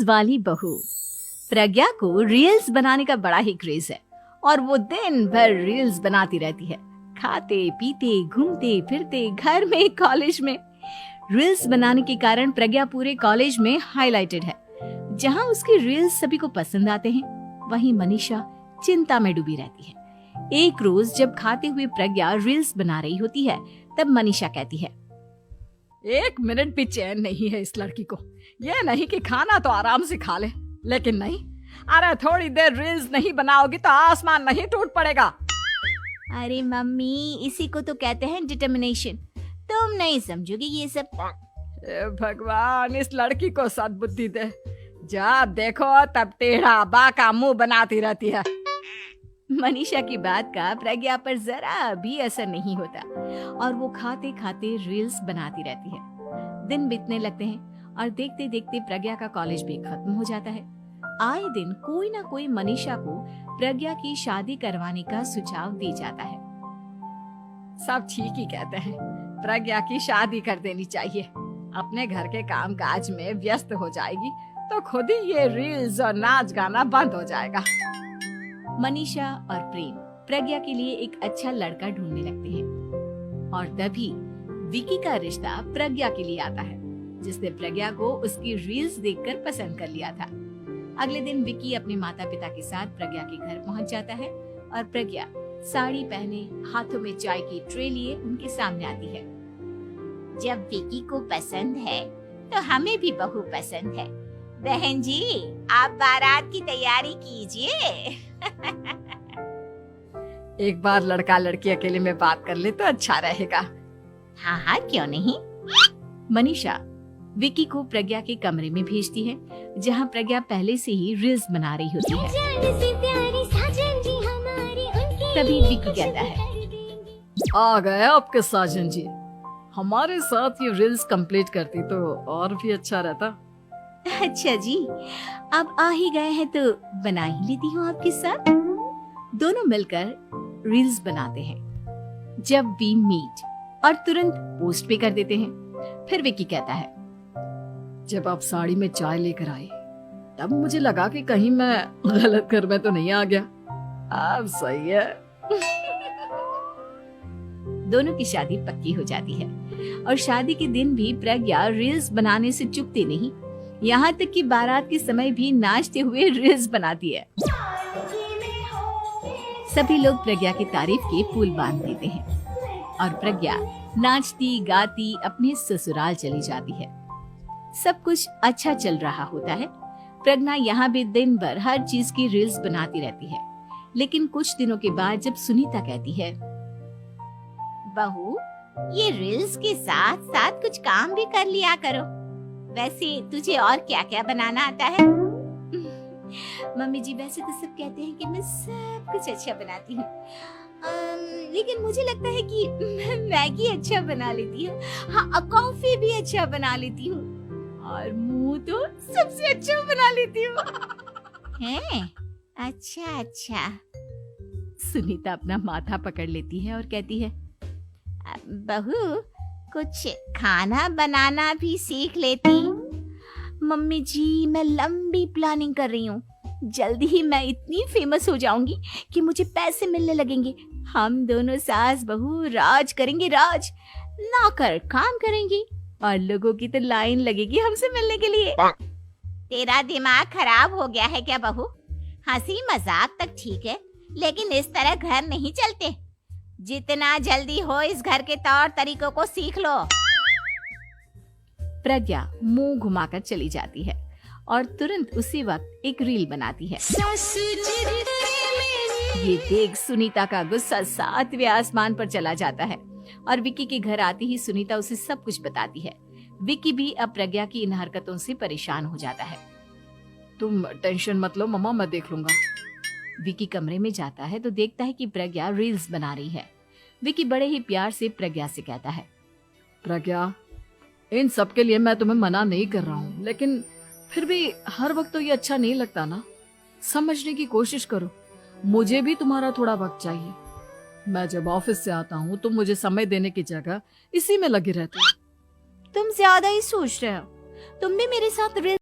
वाली बहू। प्रज्ञा को रील्स बनाने का बड़ा ही क्रेज है और वो दिन भर रील्स बनाती रहती है, खाते पीते घूमते फिरते, घर में कॉलेज में। रील्स बनाने के कारण प्रज्ञा पूरे कॉलेज में हाईलाइटेड है। जहां उसकी रील्स सभी को पसंद आते हैं, वहीं मनीषा चिंता में डूबी रहती है। एक रोज जब खाते हुए प्रज्ञा रील्स बना रही होती है, तब मनीषा कहती है, 1 मिनट भी चैन नहीं है इस लड़की को। ये नहीं कि खाना तो आराम से खा ले, लेकिन नहीं, अरे थोड़ी देर रील्स नहीं बनाओगी तो आसमान नहीं टूट पड़ेगा। अरे मम्मी, इसी को तो कहते हैं डिटर्मिनेशन। तुम नहीं समझोगी ये सब। ए भगवान, इस लड़की को सद्बुद्धि दे। जब देखो तब टेढ़ा बाका मुंह बनाती रहती है। मनीषा की बात का प्रज्ञा पर जरा भी असर नहीं होता और वो खाते खाते रील्स बनाती रहती है। दिन बीतने लगते हैं और देखते देखते प्रज्ञा का कॉलेज भी खत्म हो जाता है। आए दिन कोई ना कोई मनीषा को प्रज्ञा की शादी करवाने का सुझाव दे जाता है। सब ठीक ही कहते हैं, प्रज्ञा की शादी कर देनी चाहिए। अपने घर के काम काज में व्यस्त हो जाएगी तो खुद ही ये रील्स और नाच गाना बंद हो जाएगा। मनीषा और प्रेम प्रज्ञा के लिए एक अच्छा लड़का ढूंढने लगते हैं और तभी विकी का रिश्ता प्रज्ञा के लिए आता है, जिसने प्रज्ञा को उसकी रील्स देखकर पसंद कर लिया था। अगले दिन विकी अपने माता पिता के साथ प्रज्ञा के घर पहुंच जाता है और प्रज्ञा साड़ी पहने हाथों में चाय की ट्रे लिए उनके सामने आती है। जब विकी को पसंद है तो हमें भी बहू पसंद है। बहन जी, आप बारात की तैयारी कीजिए। एक बार लड़का लड़की अकेले में बात कर ले तो अच्छा रहेगा। हाँ हाँ, क्यों नहीं। मनीषा विकी को प्रज्ञा के कमरे में भेजती है, जहां प्रज्ञा पहले से ही रील्स बना रही होती है। तभी विकी कहता है, आ गए आपके साजन जी। हमारे साथ ये रील्स कंप्लीट करती तो और भी अच्छा रहता। अच्छा जी, अब आ ही गए हैं तो बना ही लेती हूँ आपके साथ। दोनों मिलकर रील्स बनाते हैं। जब वी मीट और तुरंत पोस्ट भी कर देते हैं। फिर विकी कहता है, जब आप साड़ी में चाय लेकर आई तब मुझे लगा कि कहीं मैं गलत घर में तो नहीं आ गया। अब सही है। दोनों की शादी पक्की हो जाती है और शादी के दिन भी प्रज्ञा रील्स बनाने से चूकती नहीं। यहाँ तक कि बारात के समय भी नाचते हुए रील्स बनाती है। सभी लोग प्रज्ञा की तारीफ के पुल बांध देते हैं और प्रज्ञा नाचती गाती अपने ससुराल चली जाती है। सब कुछ अच्छा चल रहा होता है। प्रज्ञा यहाँ भी दिन भर हर चीज की रील्स बनाती रहती है। लेकिन कुछ दिनों के बाद जब सुनीता कहती है, बहू, ये रील्स के साथ साथ कुछ काम भी कर लिया करो। वैसे तुझे और क्या क्या बनाना आता है? मम्मी जी, वैसे तो सब कहते हैं कि मैं सब कुछ अच्छा बनाती हूँ, लेकिन मुझे लगता है कि मैं मैगी अच्छा बना लेती हूँ। हाँ, कॉफी भी अच्छा बना लेती हूँ और मुंह तो सबसे अच्छा बना लेती हूँ। हैं? अच्छा अच्छा। सुनीता अपना माथा पकड़ लेती है और कहती है, बहू, कुछ खाना बनाना भी सीख लेती। मम्मी जी, मैं लंबी प्लानिंग कर रही हूँ। जल्दी ही मैं इतनी फेमस हो जाऊंगी कि मुझे पैसे मिलने लगेंगे। हम दोनों सास बहू राज करेंगे, राज। नौकर काम करेंगी और लोगों की तो लाइन लगेगी हमसे मिलने के लिए। तेरा दिमाग खराब हो गया है क्या बहू? हंसी मजाक तक ठीक है, लेकिन इस तरह घर नहीं चलते। जितना जल्दी हो इस घर के तौर तरीकों को सीख लो। प्रज्ञा मुंह घुमाकर चली जाती है और तुरंत उसी वक्त एक रील बनाती है। ये देख सुनीता का गुस्सा 7वें आसमान पर चला जाता है और विकी के घर आती ही सुनीता उसे सब कुछ बताती है। विकी भी अब प्रज्ञा की इन हरकतों से परेशान हो जाता है। तुम टेंशन मत लो मम्मा, मैं देख लूंगा। विकी कमरे में जाता है तो देखता है कि प्रज्ञा रील्स बना रही है। विकी बड़े ही प्यार से प्रज्ञा से कहता है, प्रज्ञा, इन सब के लिए मैं तुम्हें मना नहीं कर रहा हूँ, लेकिन फिर भी हर वक्त तो ये अच्छा नहीं लगता ना। समझने की कोशिश करो, मुझे भी तुम्हारा थोड़ा वक्त चाहिए। मैं जब ऑफिस से आता हूँ तो मुझे समय देने की जगह इसी में लगे रहते हो। तुम ज्यादा ही सोच रहे हो। तुम भी मेरे साथ